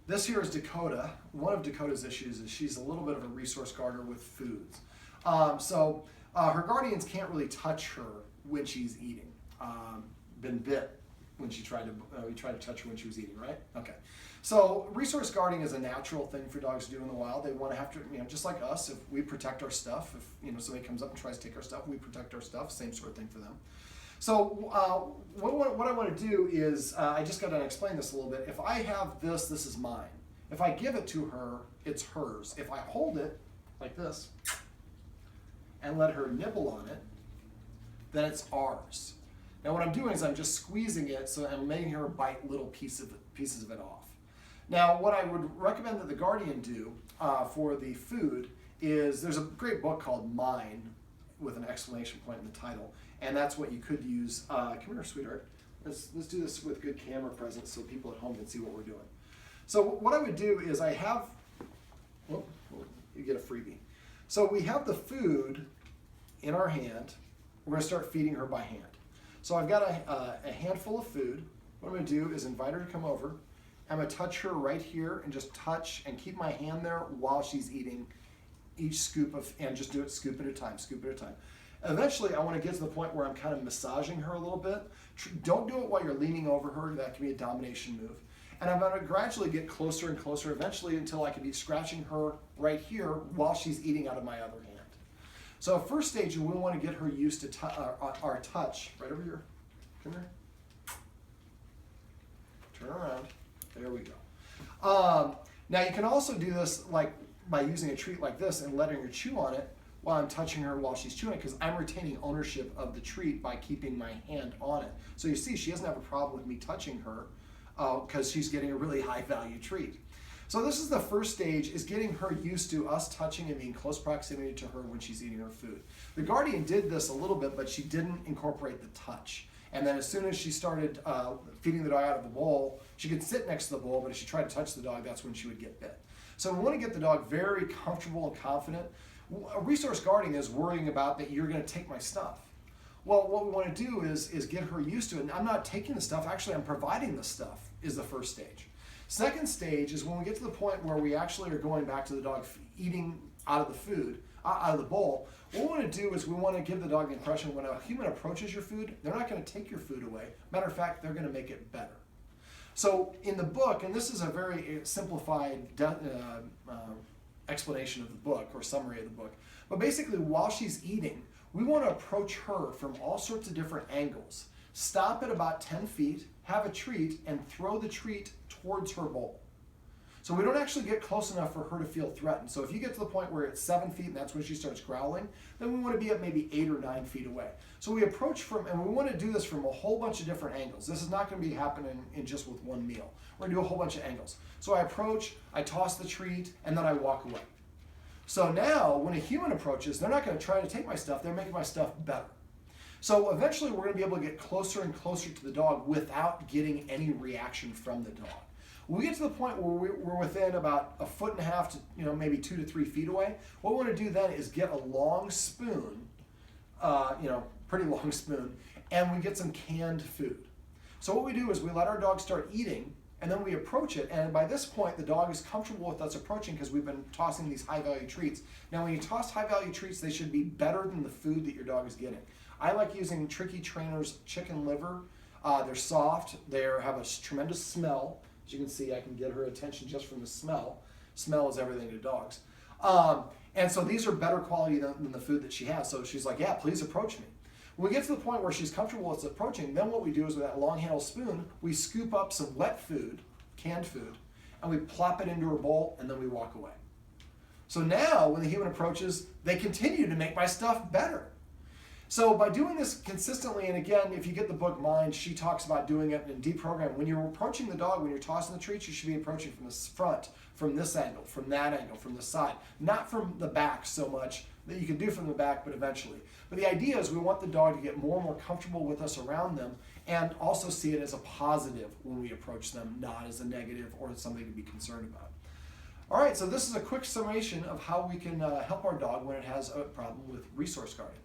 This here is Dakota. One of Dakota's issues is she's a little bit of a resource guarder with foods. Her guardians can't really touch her when she's eating. Been bit when she tried to, we tried to touch her when she was eating, right? Okay. So resource guarding is a natural thing for dogs to do in the wild. They want to have to, just like us, if we protect our stuff, if somebody comes up and tries to take our stuff, we protect our stuff, same sort of thing for them. So what I want to do is, I just got to explain this a little bit. If I have this is mine. If I give it to her, it's hers. If I hold it like this and let her nibble on it, then it's ours. Now what I'm doing is I'm just squeezing it, so I'm making her bite little pieces of it off. Now what I would recommend that the guardian do for the food is, there's a great book called Mine with an exclamation point in the title, and that's what you could use. Come here, sweetheart. Let's do this with good camera presence so people at home can see what we're doing. So what I would do is I have, you get a freebie. So we have the food in our hand. We're going to start feeding her by hand. So I've got a handful of food. What I'm going to do is invite her to come over. I'm going to touch her right here and just touch and keep my hand there while she's eating each scoop of, and just do it scoop at a time, scoop at a time. Eventually, I want to get to the point where I'm kind of massaging her a little bit. Don't do it while you're leaning over her. That can be a domination move. And I'm going to gradually get closer and closer eventually until I can be scratching her right here while she's eating out of my other hand. So first stage, we want to get her used to our touch. Right over here. Come here. Turn around. There we go. Now you can also do this like by using a treat like this and letting her chew on it while I'm touching her while she's chewing it, because I'm retaining ownership of the treat by keeping my hand on it. So you see, she doesn't have a problem with me touching her because she's getting a really high value treat. So this is the first stage, is getting her used to us touching and being close proximity to her when she's eating her food. The guardian did this a little bit, but she didn't incorporate the touch. And then as soon as she started feeding the dog out of the bowl, she could sit next to the bowl, but if she tried to touch the dog, that's when she would get bit. So we want to get the dog very comfortable and confident. Resource guarding is worrying about that you're going to take my stuff. Well, what we want to do is get her used to it. And I'm not taking the stuff, actually I'm providing the stuff, is the first stage. Second stage is when we get to the point where we actually are going back to the dog eating out of the food, out of the bowl. What we want to do is we want to give the dog the impression when a human approaches your food, they're not going to take your food away. Matter of fact, they're going to make it better. So in the book, and this is a very simplified explanation of the book or summary of the book, but basically while she's eating, we want to approach her from all sorts of different angles. Stop at about 10 feet, have a treat, and throw the treat towards her bowl. So we don't actually get close enough for her to feel threatened. So if you get to the point where it's 7 feet and that's when she starts growling, then we want to be at maybe 8 or 9 feet away. So we approach from, and we want to do this from a whole bunch of different angles. This is not going to be happening in just with one meal. We're going to do a whole bunch of angles. So I approach, I toss the treat, and then I walk away. So now when a human approaches, they're not going to try to take my stuff, they're making my stuff better. So eventually we're going to be able to get closer and closer to the dog without getting any reaction from the dog. When we get to the point where we're within about 1.5 feet to maybe 2 to 3 feet away, what we want to do then is get a long spoon, pretty long spoon, and we get some canned food. So what we do is we let our dog start eating, and then we approach it, and by this point the dog is comfortable with us approaching because we've been tossing these high value treats. Now when you toss high value treats, they should be better than the food that your dog is getting. I like using Tricky Trainer's chicken liver. They're soft, they have a tremendous smell. As you can see, I can get her attention just from the smell. Smell is everything to dogs. And so these are better quality than the food that she has. So she's like, yeah, please approach me. When we get to the point where she's comfortable with approaching, then what we do is with that long handle spoon, we scoop up some wet food, canned food, and we plop it into her bowl, and then we walk away. So now when the human approaches, they continue to make my stuff better. So by doing this consistently, and again, if you get the book Mind, she talks about doing it in deprogram. When you're approaching the dog, when you're tossing the treats, you should be approaching from the front, from this angle, from that angle, from the side. Not from the back so much, that you can do from the back, but eventually. But the idea is we want the dog to get more and more comfortable with us around them, and also see it as a positive when we approach them, not as a negative or something to be concerned about. All right, so this is a quick summation of how we can help our dog when it has a problem with resource guarding.